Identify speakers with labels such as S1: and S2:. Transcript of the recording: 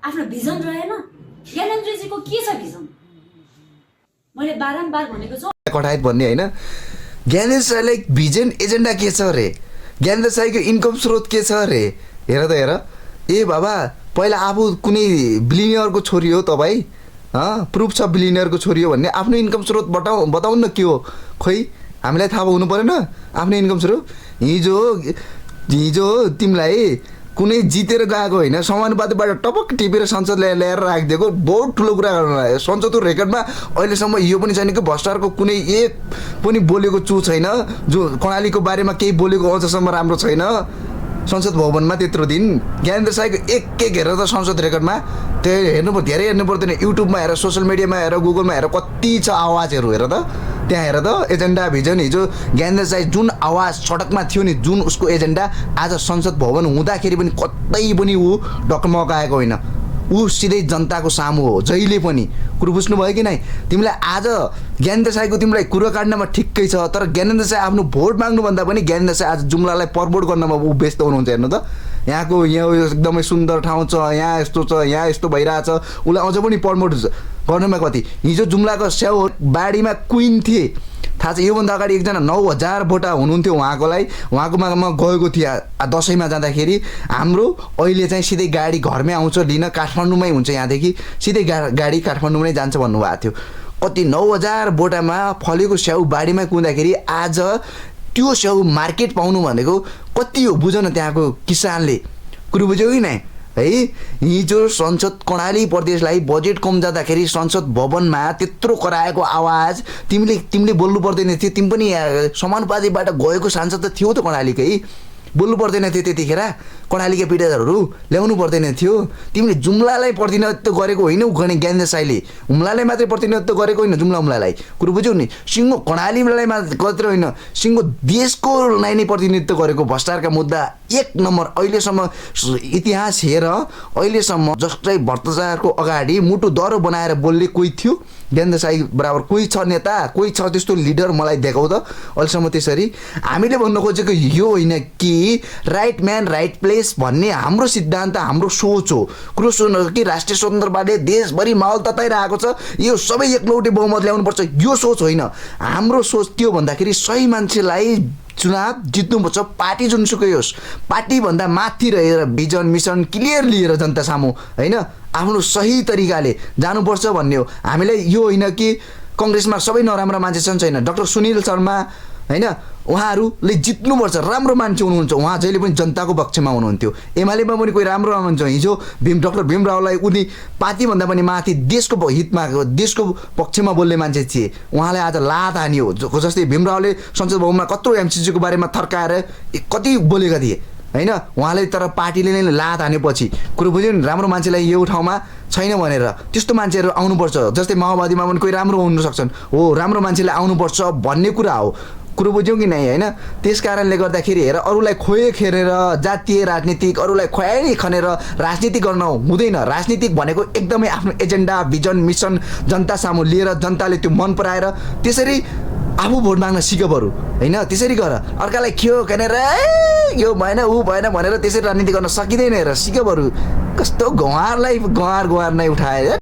S1: आफ्नो भिजन रहेन। ज्ञानेन्द्रजीको के छ भिजन? मैले बारम्बार भनेको छु
S2: कठायत भन्ने होइन। ज्ञानेन्द्र साईलाई भिजन एजेन्डा के छ अरे? ज्ञानेन्द्र साईको इन्कम स्रोत के छ अरे? हेर त हेर। ए बाबा, पहिला आफू कुनै बिलिनियरको छोरी हो तपाईँ? प्रुफ छ बिलिनियरको छोरी हो भन्ने। आफ्नो इन्कम स्रोत बताउनु न के हो? खोइ हामीलाई थाहा हुनु परेन आफ्नो इन्कम स्रोत? हिजो तिमीलाई कुनै जितेर गएको होइन, समानुपातिबाट टपक टिपेर संसदले ल्याएर राखिदिएको बहुत ठुलो कुरा गर्नु लाग्यो। संसदको रेकर्डमा अहिलेसम्म यो पनि छैन कि भ्रष्टाचारको कुनै एक पनि बोलेको छैन, जो कर्णालीको बारेमा केही बोलेको अझसम्म राम्रो छैन। संसद भवनमा त्यत्रो दिन ज्ञानेन्द्र साईको एक हेरेर त संसद रेकर्डमा त्यो हेर्नु धेरै हेर्नु पर्दैन। युट्युबमा हेर, सोसियल मिडियामा हेर, गुगलमा हेर, कति छ आवाजहरू हेर त। त्यहाँ हेर त एजेन्डा भिजन। हिजो ज्ञानेन्द्र साई जुन आवाज सडकमा थियो नि, जुन उसको एजेन्डा, आज संसद भवन हुँदाखेरि पनि कतै पनि ऊ डकमकाएको होइन। ऊ सिधै जनताको सामु हो जहिले पनि। कुरो बुझ्नुभयो कि नै? तिमीलाई आज ज्ञानेन्द्र साईको तिमीलाई कुरो काट्नमा ठिक्कै छ, तर ज्ञानेन्द्र साई आफ्नो भोट माग्नुभन्दा पनि ज्ञानेन्द्र साई आज जुम्लालाई प्रमोट गर्नमा ऊ व्यस्त हुनुहुन्छ। हेर्नु त, यहाँको यहाँ एकदमै सुन्दर ठाउँ छ, यहाँ यस्तो छ, यहाँ यस्तो भइरहेछ, उसलाई अझ पनि प्रमोट गर्नुमा कति। हिजो जुम्लाको स्याउ बाढीमा क्विन थिए, थाहा छ? योभन्दा अगाडि एकजना 9000 भोटा हुनुहुन्थ्यो उहाँकोलाई। उहाँकोमा म गएको थिएँ दसैँमा जाँदाखेरि। हाम्रो अहिले चाहिँ सिधै गाडी घरमै आउँछ लिन, काठमाडौँमै हुन्छ, यहाँदेखि सिधै गाडी काठमाडौँमै जान्छ भन्नुभएको थियो। कति 9000 बोटामा फलेको स्याउ बाढीमा कुद्दाखेरि आज त्यो स्याउ मार्केट पाउनु भनेको कति हो बुझ न त्यहाँको किसानले। कुरो बुझ्यौ कि नै है? हिजो संसद कर्णाली प्रदेशलाई बजेट कम जाँदाखेरि संसद भवनमा त्यत्रो कराएको आवाज तिमीले बोल्नु पर्दैन थियो। तिमी पनि समानुपातिबाट गएको सांसद त थियो त कर्णालीकै, बोल्नु पर्दैन थियो त्यतिखेर? कर्णालीका पिडेदारहरू ल्याउनु पर्दैन थियो? तिमीले जुम्लालाई प्रतिनिधित्व गरेको होइन ज्ञानेन्द्र साईले, हुम्लालाई मात्रै प्रतिनिधित्व गरेको होइन, जुम्लालाई। कुरो बुझ्यौ नि? सिङ्गो कर्णालीलाई मात्रै होइन, सिङ्गो देशको नै प्रतिनिधित्व गरेको भ्रष्टाचारका मुद्दा 1 नम्बर। अहिलेसम्म इतिहास हेर, अहिलेसम्म जस्तै भ्रष्टाचारको अगाडि मुटु दह्रो बनाएर बोल्ने कोही थियो? ज्ञानेन्द्र साई बराबर कोही छ नेता, कोही छ त्यस्तो लिडर? मलाई देखाउ त अहिलेसम्म त्यसरी। हामीले भन्न खोजेको यो होइन कि राइट म्यान राइट प्लेस भन्ने हाम्रो सिद्धान्त, हाम्रो सोच हो। कुरो सुन्नु कि राष्ट्रिय स्वतन्त्रवादले देशभरि माहौल तताइरहेको छ, यो सबै एकलौटे बहुमत ल्याउनुपर्छ, यो सोच होइन। हाम्रो सोच त्यो भन्दाखेरि सही मान्छेलाई चुनाव जित्नुपर्छ। पार्टी जुनसुकै होस्, पार्टीभन्दा माथि रहेर भिजन मिसन क्लियर लिएर जनता सामु होइन आफ्नो सही तरिकाले जानुपर्छ भन्ने हो। हामीलाई यो होइन कि कङ्ग्रेसमा सबै नराम्रो मान्छे छन्, छैन। डाक्टर सुनिल शर्मा होइन, उहाँहरूले जित्नुपर्छ, राम्रो मान्छे हुनुहुन्छ, उहाँ जहिले पनि जनताको पक्षमा हुनुहुन्थ्यो। एमालेमा पनि कोही राम्रो हुनुहुन्छ। हिजो डाक्टर भीम रावलाई उनी पार्टीभन्दा पनि माथि देशको हितमा, देशको पक्षमा बोल्ने मान्छे थिए। उहाँलाई आज लात हानियो। जस्तै भीम रावले संसद भवनमा कत्रो एमसिसीको बारेमा थर्काएर कति बोलेका थिए होइन, उहाँले, तर पार्टीले नै लात हानेपछि। कुरो बुझ्यो नि? राम्रो मान्छेलाई यो ठाउँमा छैन भनेर त्यस्तो मान्छेहरू आउनुपर्छ। जस्तै माओवादीमा पनि कोही राम्रो हुन सक्छन्, हो राम्रो मान्छेले आउनुपर्छ भन्ने कुरा हो। कुरो बुझ्यौ कि नै? होइन, त्यस कारणले गर्दाखेरि हेर, अरूलाई खोए खेरेर जातीय राजनीतिक, अरूलाई खुवाइ खनेर राजनीति गर्न हुँदैन। राजनीतिक भनेको एकदमै आफ्नो एजेन्डा भिजन मिसन जनता सामु लिएर, जनताले त्यो मन पराएर त्यसरी आफू भोट माग्न सिक बरु होइन। त्यसरी गर, अर्कालाई खियो खनेर यो भएन ऊ भएन भनेर त्यसरी राजनीति गर्न सकिँदैन। हेर सिक बरु, कस्तो गँवारलाई गँवार नै उठाएर